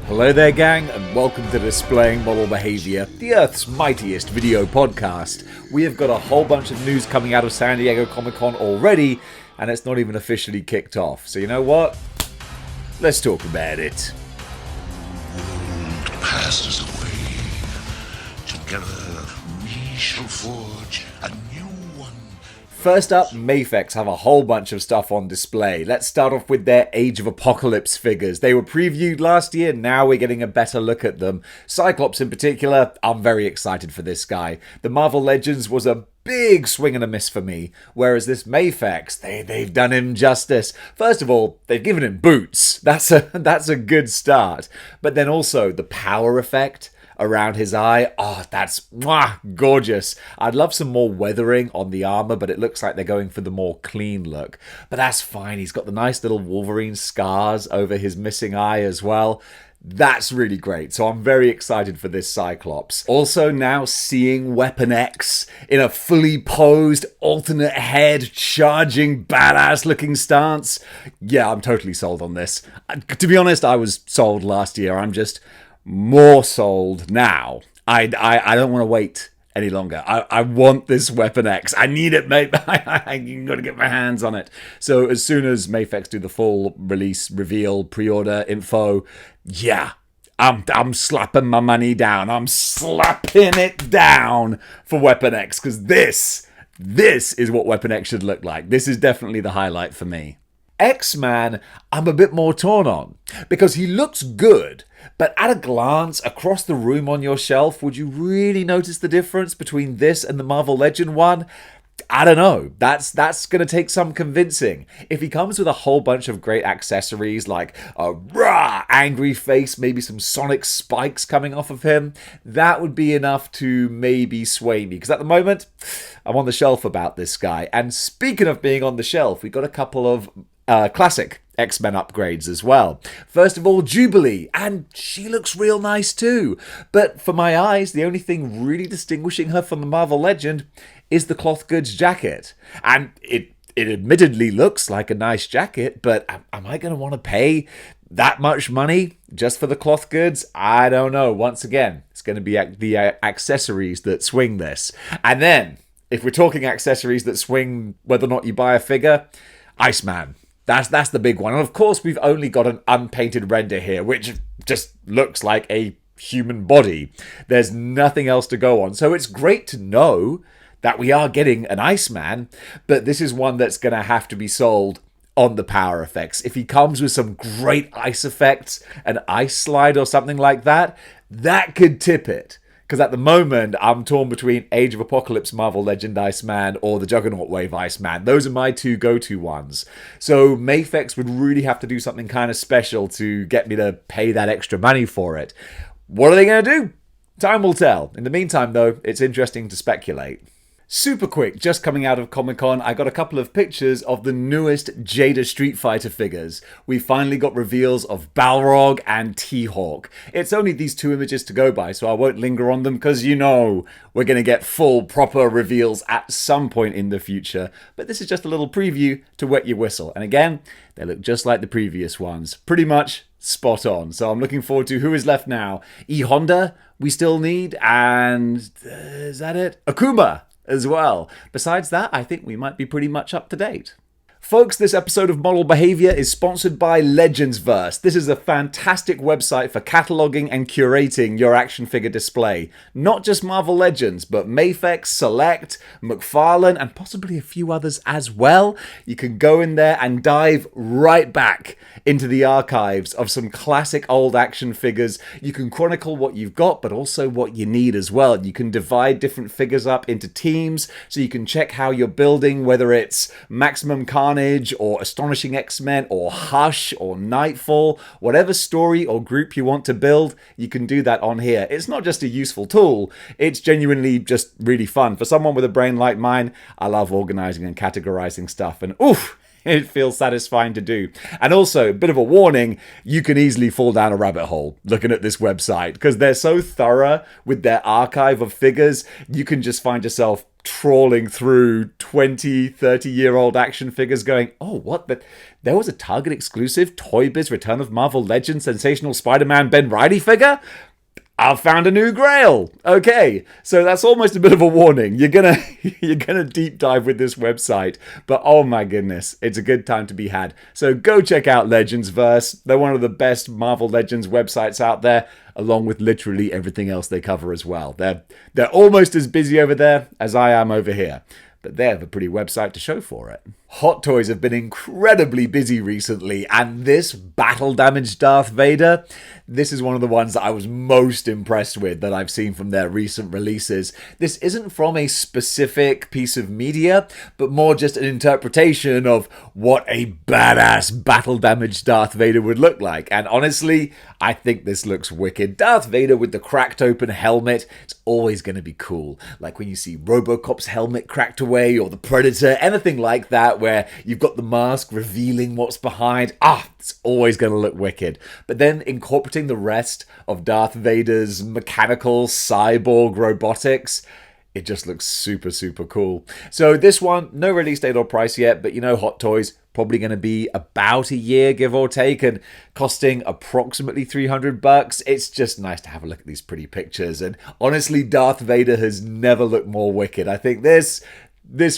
Hello there gang, and welcome to Displaying-Model-Behaviour, the Earth's mightiest video podcast. We have got a whole bunch of news coming out of San Diego Comic-Con already, and it's not even officially kicked off. So you know what? Let's talk about it. World passes away. Together we shall forge a new one. First up, Mafex have a whole bunch of stuff on display. Let's start off with their Age of Apocalypse figures. They were previewed last year, now we're getting a better look at them. Cyclops in particular, I'm very excited for this guy. The Marvel Legends was a big swing and a miss for me, whereas this Mafex, they've done him justice. First of all, they've given him boots. That's a good start. But then also the power effect around his eye, that's gorgeous. I'd love some more weathering on the armor, but it looks like they're going for the more clean look. But that's fine. He's got the nice little Wolverine scars over his missing eye as well. That's really great, so I'm very excited for this Cyclops. Also now seeing Weapon X in a fully posed, alternate head, charging, badass looking stance. Yeah, I'm totally sold on this. To be honest, I was sold last year. I'm just more sold now. I don't want to wait any longer. I want this Weapon X. I need it, mate. I got to get my hands on it. So as soon as Mafex do the full release, reveal, pre-order info, yeah, I'm slapping my money down. I'm slapping it down for Weapon X, because this is what Weapon X should look like. This is definitely the highlight for me. X-Man, I'm a bit more torn on, because he looks good, but at a glance across the room on your shelf, would you really notice the difference between this and the Marvel Legend one? I don't know. That's going to take some convincing. If he comes with a whole bunch of great accessories like a angry face, maybe some sonic spikes coming off of him, that would be enough to maybe sway me. Because at the moment, I'm on the shelf about this guy. And speaking of being on the shelf, we've got a couple of classic X-Men upgrades as well. First of all, Jubilee, and she looks real nice too. But for my eyes, the only thing really distinguishing her from the Marvel Legend is the cloth goods jacket. And it admittedly looks like a nice jacket, but am I going to want to pay that much money just for the cloth goods? I don't know. Once again, it's going to be the accessories that swing this. And then, if we're talking accessories that swing whether or not you buy a figure, Iceman. That's the big one. And of course, we've only got an unpainted render here, which just looks like a human body. There's nothing else to go on. So it's great to know that we are getting an Iceman, but this is one that's going to have to be sold on the power effects. If he comes with some great ice effects, an ice slide or something like that, that could tip it. Because at the moment, I'm torn between Age of Apocalypse Marvel Legend Iceman or the Juggernaut Wave Iceman. Those are my two go-to ones. So Mafex would really have to do something kind of special to get me to pay that extra money for it. What are they going to do? Time will tell. In the meantime, though, it's interesting to speculate. Super quick, just coming out of Comic-Con, I got a couple of pictures of the newest Jada Street Fighter figures. We finally got reveals of Balrog and T-Hawk. It's only these two images to go by, so I won't linger on them, because you know we're going to get full, proper reveals at some point in the future. But this is just a little preview to wet your whistle. And again, they look just like the previous ones. Pretty much spot on. So I'm looking forward to who is left now. E-Honda, we still need, and is that it? Akuma as well. Besides that, I think we might be pretty much up to date. Folks, this episode of Model Behavior is sponsored by Legendsverse. This is a fantastic website for cataloging and curating your action figure display. Not just Marvel Legends, but Mafex, Select, McFarlane, and possibly a few others as well. You can go in there and dive right back into the archives of some classic old action figures. You can chronicle what you've got, but also what you need as well. You can divide different figures up into teams, so you can check how you're building, whether it's Maximum Carnage, or Astonishing X-Men, or Hush, or Nightfall, whatever story or group you want to build, you can do that on here. It's not just a useful tool, it's genuinely just really fun. For someone with a brain like mine, I love organizing and categorizing stuff, and oof, it feels satisfying to do. And also, a bit of a warning, you can easily fall down a rabbit hole looking at this website because they're so thorough with their archive of figures. You can just find yourself trawling through 20, 30-year-old action figures going, oh, what? There was a Target exclusive Toy Biz Return of Marvel Legends Sensational Spider-Man Ben Reilly figure? I've found a new grail. Okay, so that's almost a bit of a warning. You're gonna deep dive with this website, but oh my goodness, it's a good time to be had. So go check out Legendsverse. They're one of the best Marvel Legends websites out there, along with literally everything else they cover as well. They're almost as busy over there as I am over here, but they have a pretty website to show for it. Hot Toys have been incredibly busy recently, and this battle-damaged Darth Vader, this is one of the ones that I was most impressed with that I've seen from their recent releases. This isn't from a specific piece of media, but more just an interpretation of what a badass battle-damaged Darth Vader would look like. And honestly, I think this looks wicked. Darth Vader with the cracked open helmet, it's always going to be cool. Like when you see RoboCop's helmet cracked away, or the Predator, anything like that, where you've got the mask revealing what's behind. It's always going to look wicked. But then incorporating the rest of Darth Vader's mechanical cyborg robotics, it just looks super, super cool. So this one, no release date or price yet, but you know, Hot Toys, probably going to be about a year, give or take, and costing approximately $300. It's just nice to have a look at these pretty pictures. And honestly, Darth Vader has never looked more wicked. I think this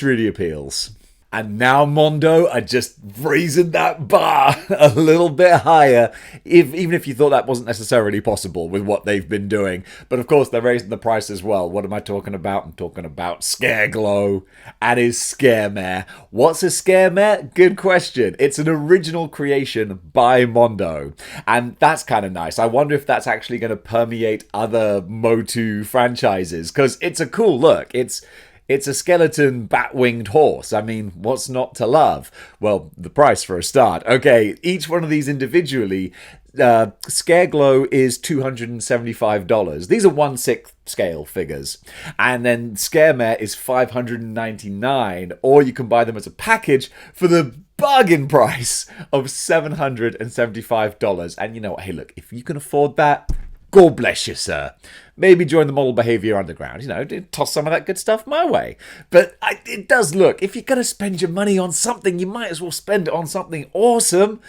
really appeals. And now Mondo are just raising that bar a little bit higher, even if you thought that wasn't necessarily possible with what they've been doing. But of course, they're raising the price as well. What am I talking about? I'm talking about Scarglow and his Scaremare. What's a Scaremare? Good question. It's an original creation by Mondo. And that's kind of nice. I wonder if that's actually going to permeate other Motu franchises, because it's a cool look. It's a skeleton bat-winged horse. I mean, what's not to love? Well, the price for a start. Okay, each one of these individually, Scarglow is $275. These are 1/6 scale figures. And then Scaremare is $599, or you can buy them as a package for the bargain price of $775. And you know what? Hey, look, if you can afford that, God bless you, sir. Maybe join the Model Behaviour Underground, toss some of that good stuff my way. But it does look, if you're going to spend your money on something, you might as well spend it on something awesome.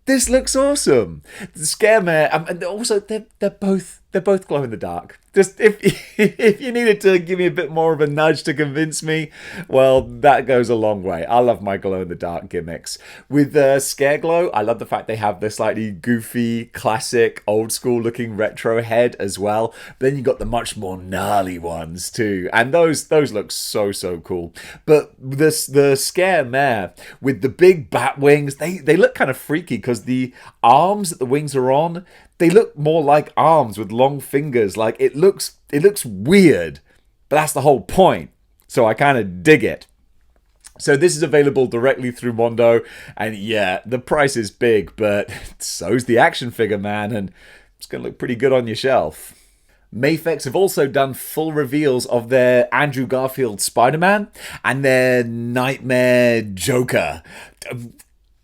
This looks awesome. The Scaremare, and also they're both glow in the dark. Just if you needed to give me a bit more of a nudge to convince me, well, that goes a long way. I love my glow in the dark gimmicks. With Scarglow, I love the fact they have the slightly goofy, classic, old school looking retro head as well. But then you got the much more gnarly ones too, and those look so cool. But the Scaremare with the big bat wings, they look kind of freaky because the arms that the wings are on, they look more like arms with long fingers. Like it looks weird, but that's the whole point. So I kind of dig it. So this is available directly through Mondo, and yeah, the price is big, but so's the action figure, man, and it's going to look pretty good on your shelf. Mafex have also done full reveals of their Andrew Garfield Spider-Man and their Nightmare Joker.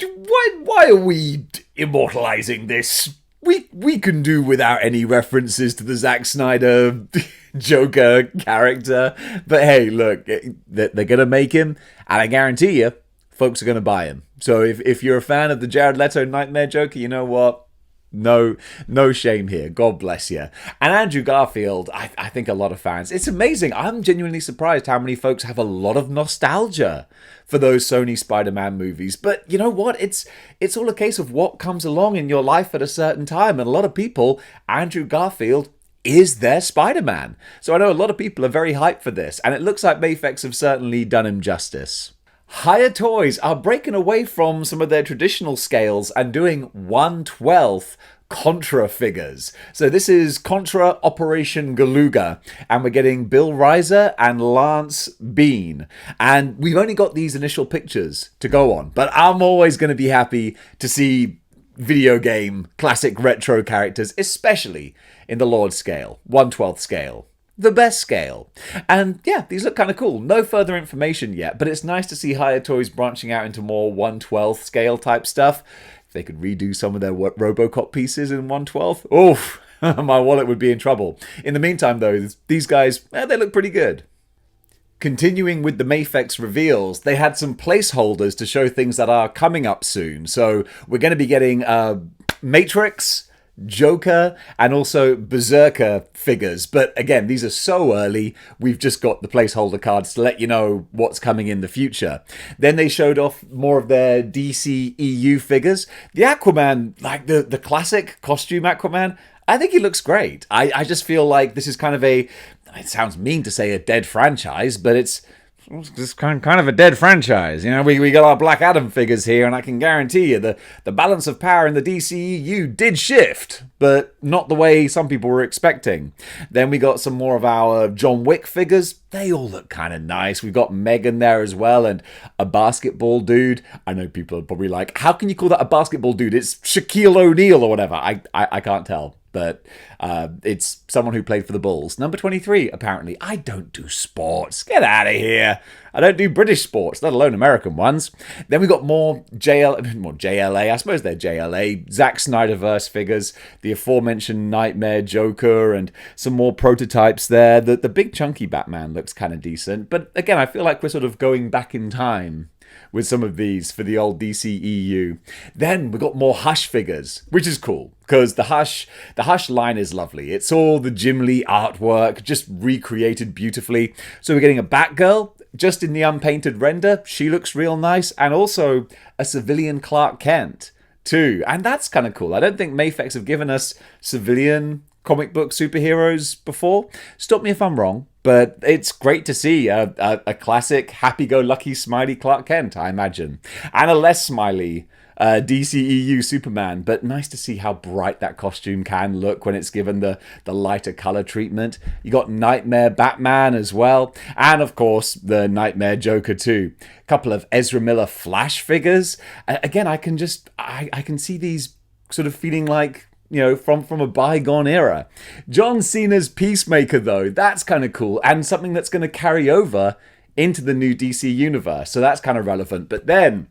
Why are we immortalizing this? We can do without any references to the Zack Snyder Joker character. But hey, look, they're going to make him, and I guarantee you, folks are going to buy him. So if you're a fan of the Jared Leto Nightmare Joker, you know what? No shame here. God bless you. And Andrew Garfield, I think a lot of fans, it's amazing. I'm genuinely surprised how many folks have a lot of nostalgia for those Sony Spider-Man movies. But you know what? It's all a case of what comes along in your life at a certain time. And a lot of people, Andrew Garfield is their Spider-Man. So I know a lot of people are very hyped for this. And it looks like Mafex have certainly done him justice. Higher Toys are breaking away from some of their traditional scales and doing 1/12 Contra figures. So this is Contra Operation Galuga, and we're getting Bill Reiser and Lance Bean. And we've only got these initial pictures to go on, but I'm always going to be happy to see video game classic retro characters, especially in the Lord scale, 1/12 scale. the best scale. And yeah, these look kind of cool. No further information yet, but it's nice to see Higher Toys branching out into more 1/12 scale type stuff. If they could redo some of their Robocop pieces in 1/12, oof, my wallet would be in trouble. In the meantime, though, these guys, they look pretty good. Continuing with the Mafex reveals, they had some placeholders to show things that are coming up soon. So we're going to be getting Matrix, Joker, and also Berserker figures. But again, these are so early, we've just got the placeholder cards to let you know what's coming in the future. Then they showed off more of their DC EU figures. The Aquaman, like the classic costume Aquaman, I think he looks great. I just feel like this is kind of it sounds mean to say a dead franchise, but it's just kind of a dead franchise. You know, we got our Black Adam figures here, and I can guarantee you the balance of power in the DCEU did shift, but not the way some people were expecting. Then we got some more of our John Wick figures. They all look kind of nice. We've got Megan there as well, and a basketball dude. I know people are probably like, how can you call that a basketball dude? It's Shaquille O'Neal or whatever. I can't tell. But it's someone who played for the Bulls. Number 23, apparently. I don't do sports. Get out of here. I don't do British sports, let alone American ones. Then we got more JLA. I suppose they're JLA. Zack Snyderverse figures. The aforementioned Nightmare Joker and some more prototypes there. The big chunky Batman looks kind of decent. But again, I feel like we're sort of going back in time with some of these for the old DCEU. Then we got more Hush figures, which is cool, because the Hush line is lovely. It's all the Jim Lee artwork, just recreated beautifully. So we're getting a Batgirl, just in the unpainted render. She looks real nice, and also a civilian Clark Kent, too. And that's kind of cool. I don't think Mafex have given us civilian comic book superheroes before. Stop me if I'm wrong, but it's great to see a classic happy-go-lucky smiley Clark Kent, I imagine. And a less smiley DCEU Superman, but nice to see how bright that costume can look when it's given the lighter color treatment. You got Nightmare Batman as well, and of course the Nightmare Joker too. A couple of Ezra Miller Flash figures. Again, I can see these sort of feeling like, you know, from a bygone era. John Cena's Peacemaker, though, that's kind of cool, and something that's going to carry over into the new DC universe, so that's kind of relevant. But then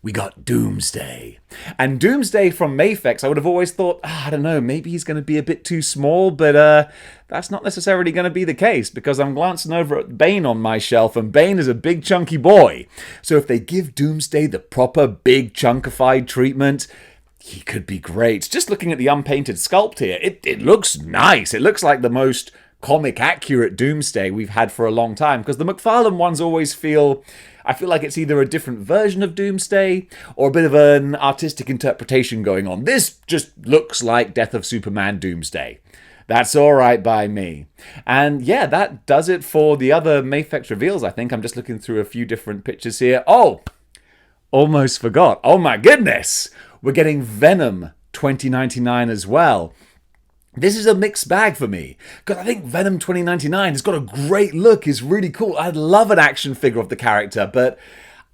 we got Doomsday. And Doomsday from Mafex, I would have always thought, I don't know, maybe he's going to be a bit too small, but that's not necessarily going to be the case, because I'm glancing over at Bane on my shelf, and Bane is a big chunky boy. So if they give Doomsday the proper big chunkified treatment, he could be great. Just looking at the unpainted sculpt here, it looks nice. It looks like the most comic accurate Doomsday we've had for a long time, because the McFarlane ones always I feel like it's either a different version of Doomsday or a bit of an artistic interpretation going on. This just looks like Death of Superman Doomsday. That's all right by me. And yeah, that does it for the other Mafex reveals, I think. I'm just looking through a few different pictures here. Oh, almost forgot. Oh my goodness. We're getting Venom 2099 as well. This is a mixed bag for me, because I think Venom 2099 has got a great look, is really cool. I'd love an action figure of the character, but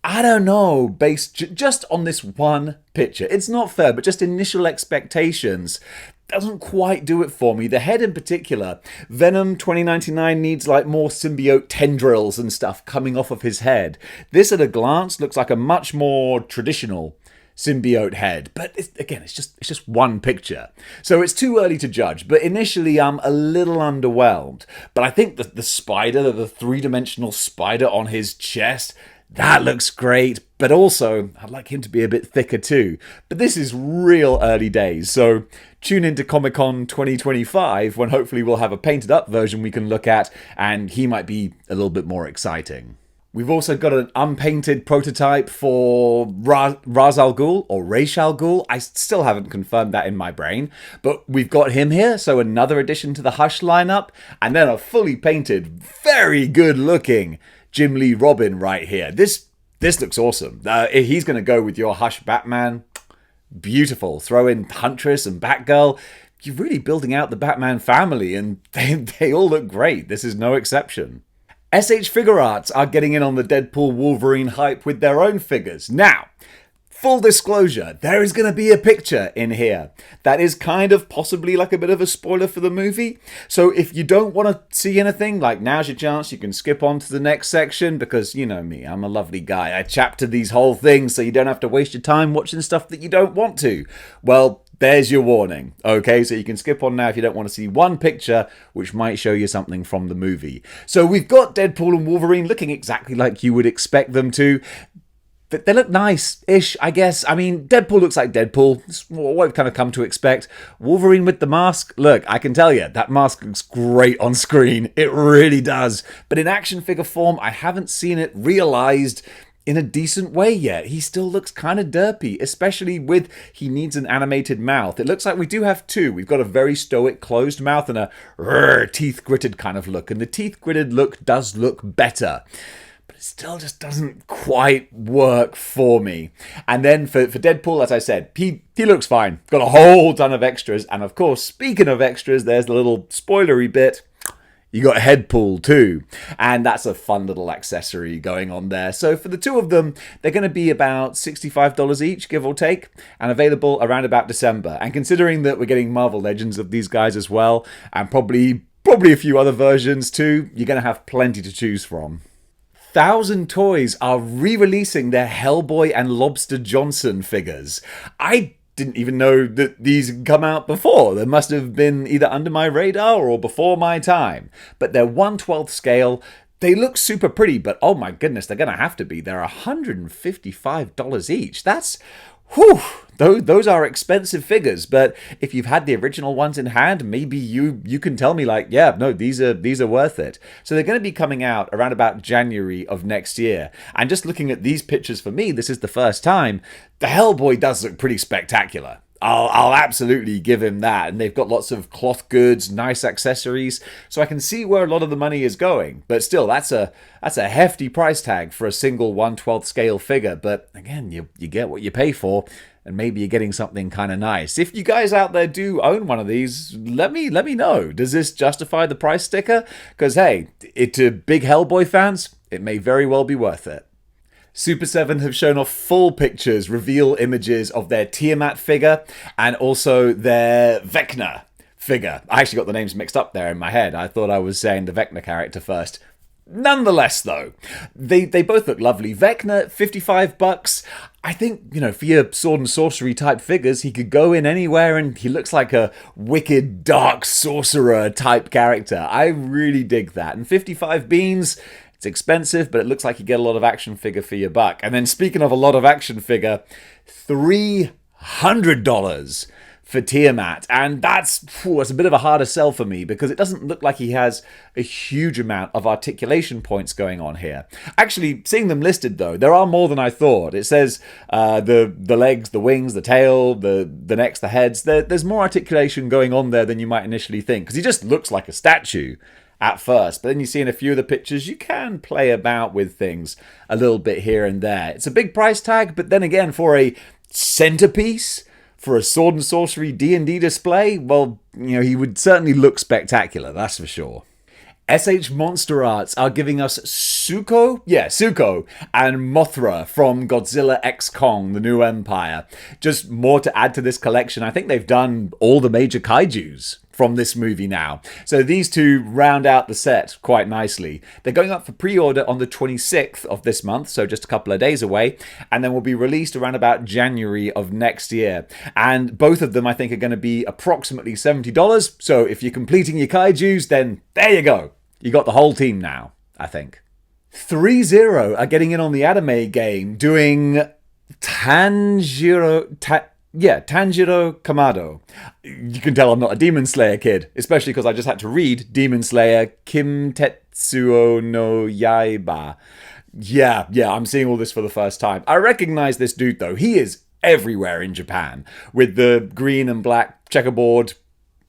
I don't know, based just on this one picture. It's not fair, but just initial expectations doesn't quite do it for me. The head in particular, Venom 2099 needs like more symbiote tendrils and stuff coming off of his head. This at a glance looks like a much more traditional symbiote head, but it's just one picture, so it's too early to judge. But initially I'm a little underwhelmed, but I think the spider, the three-dimensional spider on his chest, that looks great. But also I'd like him to be a bit thicker too. But this is real early days, so tune into Comic-Con 2025 when hopefully we'll have a painted up version we can look at, and he might be a little bit more exciting. We've also got an unpainted prototype for Ra's al Ghul, or Ra's al Ghul. I still haven't confirmed that in my brain, but we've got him here, so another addition to the Hush lineup, and then a fully painted, very good looking Jim Lee Robin right here. This looks awesome. He's going to go with your Hush Batman. Beautiful. Throw in Huntress and Batgirl. You're really building out the Batman family, and they all look great. This is no exception. SH Figuarts are getting in on the Deadpool Wolverine hype with their own figures. Now, full disclosure, there is going to be a picture in here that is kind of possibly like a bit of a spoiler for the movie. So if you don't want to see anything, like now's your chance, you can skip on to the next section because you know me, I'm a lovely guy. I chapter these whole things so you don't have to waste your time watching stuff that you don't want to. Well, there's your warning, okay? So you can skip on now if you don't want to see one picture which might show you something from the movie. So we've got Deadpool and Wolverine looking exactly like you would expect them to. They look nice-ish, I guess. I mean, Deadpool looks like Deadpool. It's what we've kind of come to expect. Wolverine with the mask, look, I can tell you, that mask looks great on screen. It really does. But in action figure form, I haven't seen it realized in a decent way yet. He still looks kind of derpy, especially with he needs an animated mouth. It looks like we do have two. We've got a very stoic closed mouth and a teeth gritted kind of look. And the teeth gritted look does look better. But it still just doesn't quite work for me. And then for Deadpool, as I said, he looks fine. Got a whole ton of extras. And of course, speaking of extras, there's the little spoilery bit. You got Headpool too, and that's a fun little accessory going on there. So for the two of them, they're going to be about $65 each, give or take, and available around about December. And considering that we're getting Marvel Legends of these guys as well, and probably a few other versions too, you're going to have plenty to choose from. 1,000 Toys are re-releasing their Hellboy and Lobster Johnson figures. I didn't even know that these had come out before. They must have been either under my radar or before my time. But they're 1/12 scale. They look super pretty, but oh my goodness, they're going to have to be. They're $155 each. That's... whew! Those are expensive figures, but if you've had the original ones in hand, maybe you can tell me like, yeah, no, these are worth it. So they're going to be coming out around about January of next year. And just looking at these pictures for me, this is the first time, the Hellboy does look pretty spectacular. I'll absolutely give him that. And they've got lots of cloth goods, nice accessories, so I can see where a lot of the money is going. But still, that's a hefty price tag for a single 1/12 scale figure. But again, you get what you pay for, and maybe you're getting something kind of nice. If you guys out there do own one of these, let me know. Does this justify the price sticker? Because hey, to big Hellboy fans, it may very well be worth it. Super 7 have shown off full pictures, reveal images of their Tiamat figure and also their Vecna figure. I actually got the names mixed up there in my head. I thought I was saying the Vecna character first. Nonetheless, though, they both look lovely. Vecna, $55. I think, for your sword and sorcery type figures, he could go in anywhere and he looks like a wicked, dark sorcerer type character. I really dig that. And 55 beans... it's expensive, but it looks like you get a lot of action figure for your buck. And then speaking of a lot of action figure, $300 for Tiamat. And that's a bit of a harder sell for me because it doesn't look like he has a huge amount of articulation points going on here. Actually, seeing them listed though, there are more than I thought. It says the legs, the wings, the tail, the necks, the heads. There's more articulation going on there than you might initially think because he just looks like a statue at first, but then you see in a few of the pictures you can play about with things a little bit here and there. It's a big price tag, but then again, for a centerpiece, for a sword and sorcery D&D display, well, he would certainly look spectacular, that's for sure. SH Monster Arts are giving us Suko and Mothra from Godzilla X Kong, The New Empire. Just more to add to this collection. I think they've done all the major kaijus from this movie now. So these two round out the set quite nicely. They're going up for pre-order on the 26th of this month, so just a couple of days away, and then will be released around about January of next year. And both of them, I think, are going to be approximately $70. So if you're completing your kaijus, then there you go. You got the whole team now, I think. 3-0 are getting in on the anime game, doing Tanjiro Kamado. You can tell I'm not a Demon Slayer kid, especially because I just had to read Demon Slayer Kim Tetsuo no Yaiba. Yeah, I'm seeing all this for the first time. I recognize this dude though. He is everywhere in Japan with the green and black checkerboard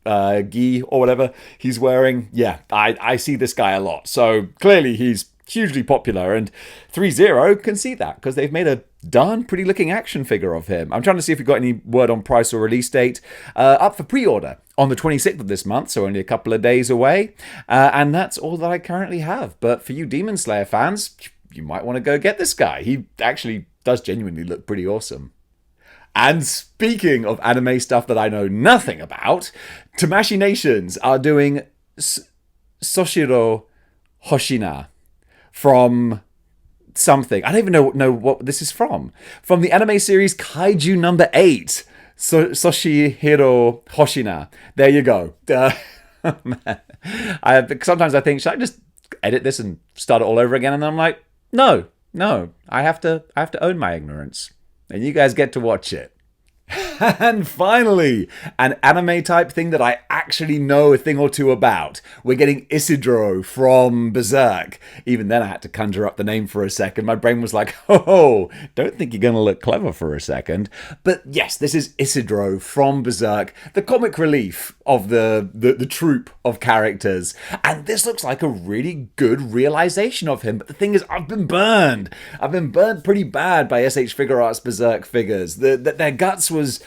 gi or whatever he's wearing. Yeah, I see this guy a lot. So clearly he's hugely popular, and 3-0 can see that because they've made a darn pretty looking action figure of him. I'm trying to see if we've got any word on price or release date. Up for pre-order on the 26th of this month, so only a couple of days away. And that's all that I currently have. But for you Demon Slayer fans, you might want to go get this guy. He actually does genuinely look pretty awesome. And speaking of anime stuff that I know nothing about, Tamashii Nations are doing Soshiro Hoshina from something. I don't even know what this is from. From the anime series Kaiju number 8. Soshihiro Hoshina. There you go. Sometimes I think, should I just edit this and start it all over again? And then I'm like, no. I have to own my ignorance. And you guys get to watch it. And finally, an anime type thing that I actually know a thing or two about. We're getting Isidro from Berserk. Even then I had to conjure up the name for a second. My brain was like, oh, don't think you're going to look clever for a second. But yes, this is Isidro from Berserk, the comic relief of the troupe of characters. And this looks like a really good realization of him. But the thing is, I've been burned. I've been burned pretty bad by SH Figuarts Berserk figures. Their guts was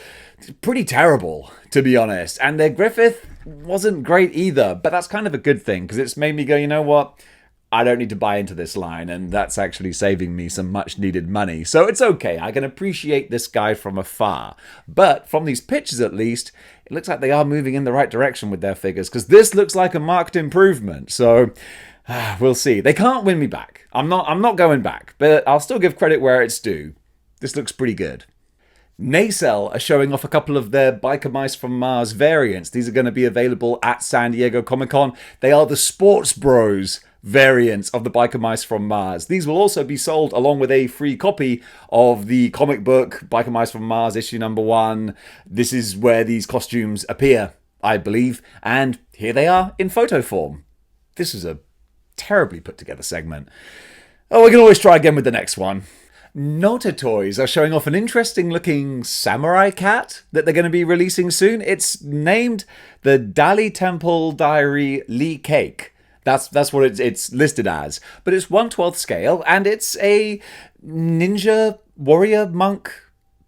pretty terrible, to be honest. And their Griffith wasn't great either. But that's kind of a good thing, because it's made me go, you know what? I don't need to buy into this line, and that's actually saving me some much-needed money. So it's okay. I can appreciate this guy from afar. But from these pictures, at least, it looks like they are moving in the right direction with their figures, because this looks like a marked improvement. So we'll see. They can't win me back. I'm not going back, but I'll still give credit where it's due. This looks pretty good. Nacelle are showing off a couple of their Biker Mice from Mars variants. These are going to be available at San Diego Comic-Con. They are the Sports Bros variants of the Biker Mice from Mars. These will also be sold along with a free copy of the comic book Biker Mice from Mars issue number 1. This is where these costumes appear, I believe, and here they are in photo form. This is a terribly put together segment. Oh, we can always try again with the next one. Nota Toys are showing off an interesting looking samurai cat that they're going to be releasing soon. It's named the Dali Temple Diary Lee Cake. That's what it's listed as. But it's 1/12 scale, and it's a ninja warrior monk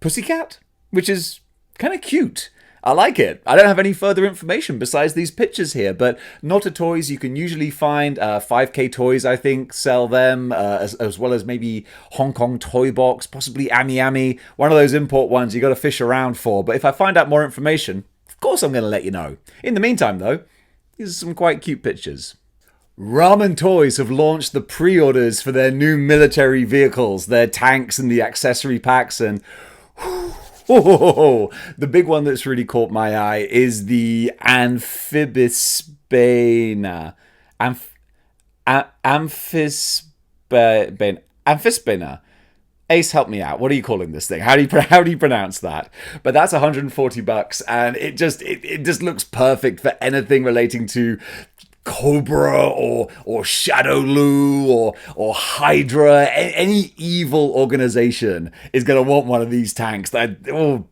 pussycat, which is kind of cute. I like it. I don't have any further information besides these pictures here, but Nota Toys, you can usually find 5K Toys, I think, sell them, as well as maybe Hong Kong Toy Box, possibly Ami Ami, one of those import ones you got to fish around for. But if I find out more information, of course I'm going to let you know. In the meantime, though, these are some quite cute pictures. Ramen Toys have launched the pre-orders for their new military vehicles, their tanks and the accessory packs, and the big one that's really caught my eye is the Amphibispina. Amphispina. Ace, help me out. What are you calling this thing? How do you pronounce that? But that's $140, and it just looks perfect for anything relating to Cobra or Shadowloo or Hydra. Any evil organization is going to want one of these tanks. The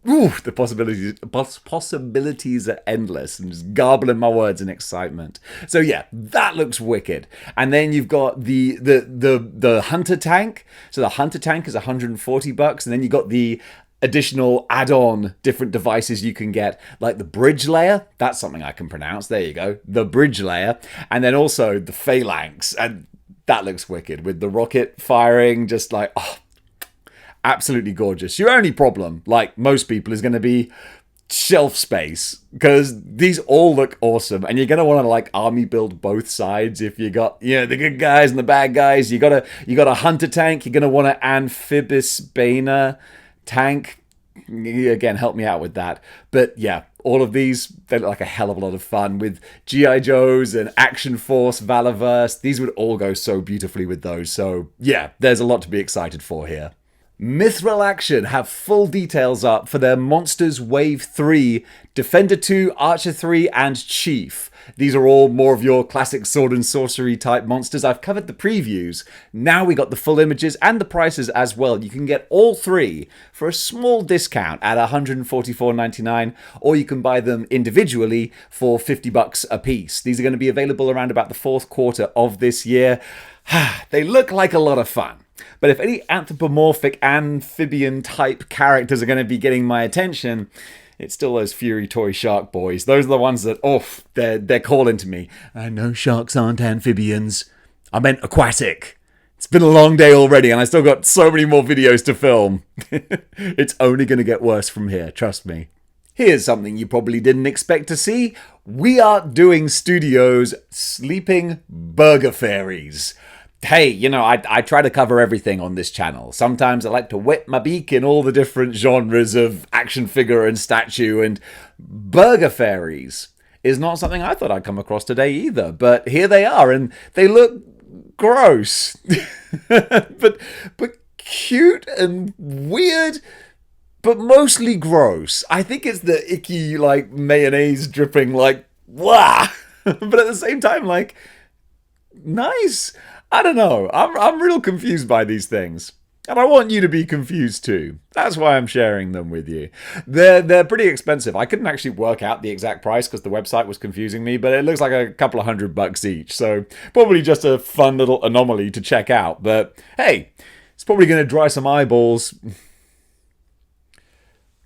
possibilities are endless. I'm just garbling my words in excitement. So yeah, that looks wicked. And then you've got the Hunter tank. So the Hunter tank is $140, and then you got the additional add-on different devices you can get, like the bridge layer. That's something I can pronounce. There you go. The bridge layer. And then also the phalanx. And that looks wicked with the rocket firing, just like, absolutely gorgeous. Your only problem, like most people, is going to be shelf space, because these all look awesome, and you're going to want to like army build both sides. If you got the good guys and the bad guys, you got a Hunter tank, you're going to want an Amphibispina tank. Again, help me out with that. But yeah, all of these, they look like a hell of a lot of fun with G.I. Joes and Action Force, Valorverse. These would all go so beautifully with those. So yeah, there's a lot to be excited for here. Mithril Action have full details up for their Monsters Wave 3, Defender 2, Archer 3, and Chief. These are all more of your classic sword and sorcery type monsters. I've covered the previews. Now we got the full images and the prices as well. You can get all three for a small discount at $144.99, or you can buy them individually for $50 a piece. These are going to be available around about the fourth quarter of this year. They look like a lot of fun. But if any anthropomorphic amphibian type characters are going to be getting my attention, it's still those Fury Toy Shark boys. Those are the ones that, they're calling to me. I know sharks aren't amphibians. I meant aquatic. It's been a long day already, and I still got so many more videos to film. It's only going to get worse from here, trust me. Here's something you probably didn't expect to see. We are doing Studios Sleeping Burger Fairies. Hey, you know, I try to cover everything on this channel. Sometimes I like to wet my beak in all the different genres of action figure and statue, and Burger Fairies is not something I thought I'd come across today either. But here they are, and they look gross. but cute and weird, but mostly gross. I think it's the icky, like, mayonnaise dripping, like, wah! But at the same time, like, nice. I don't know. I'm real confused by these things. And I want you to be confused too. That's why I'm sharing them with you. They're pretty expensive. I couldn't actually work out the exact price because the website was confusing me, but it looks like a couple of $100 each. So probably just a fun little anomaly to check out. But hey, it's probably going to dry some eyeballs.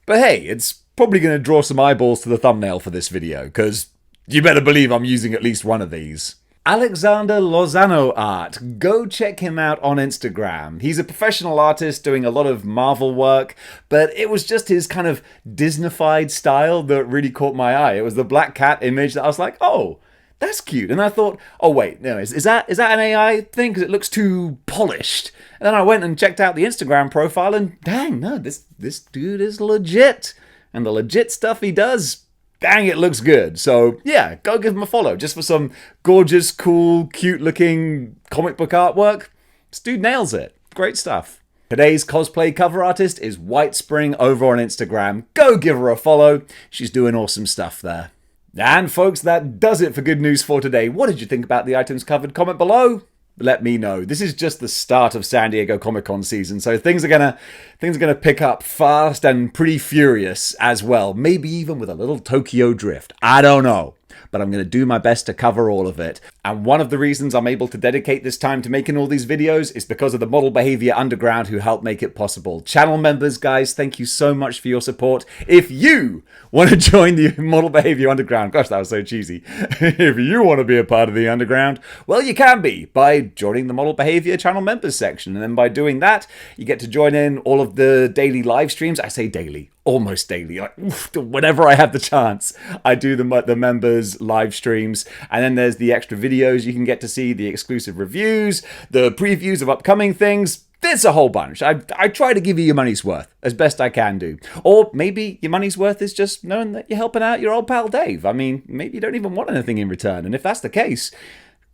But hey, it's probably going to draw some eyeballs to the thumbnail for this video, because you better believe I'm using at least one of these. Alexander Lozano Art. Go check him out on Instagram. He's a professional artist doing a lot of Marvel work, but it was just his kind of Disney-fied style that really caught my eye. It was the black cat image that I was like, oh, that's cute. And I thought, oh wait, no, is that an AI thing? Because it looks too polished. And then I went and checked out the Instagram profile, and dang, no, this dude is legit. And the legit stuff he does, dang, it looks good. So yeah, go give him a follow just for some gorgeous, cool, cute-looking comic book artwork. This dude nails it. Great stuff. Today's cosplay cover artist is White Spring over on Instagram. Go give her a follow. She's doing awesome stuff there. And folks, that does it for Good News for today. What did you think about the items covered? Comment below. Let me know. This is just the start of San Diego Comic-Con season, so things are gonna pick up fast and pretty furious as well. Maybe even with a little Tokyo drift. I don't know. But I'm going to do my best to cover all of it. And one of the reasons I'm able to dedicate this time to making all these videos is because of the Model Behavior Underground who helped make it possible. Channel members, guys, thank you so much for your support. If you want to join the Model Behavior Underground, gosh, that was so cheesy. If you want to be a part of the Underground, well, you can be by joining the Model Behavior Channel members section. And then by doing that, you get to join in all of the daily live streams. I say daily. Almost daily, like whenever I have the chance, I do the members live streams, and then there's the extra videos you can get to see, the exclusive reviews, the previews of upcoming things. There's a whole bunch. I try to give you your money's worth as best I can do. Or maybe your money's worth is just knowing that you're helping out your old pal Dave. I mean, maybe you don't even want anything in return, and if that's the case,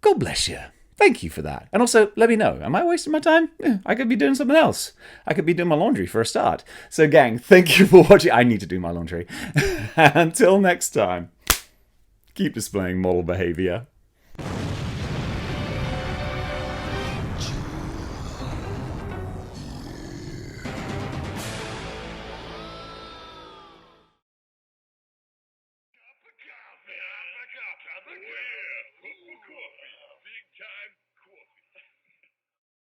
God bless you. Thank you for that. And also, let me know, am I wasting my time? I could be doing something else. I could be doing my laundry for a start. So gang, thank you for watching. I need to do my laundry. Until next time, keep displaying model behavior.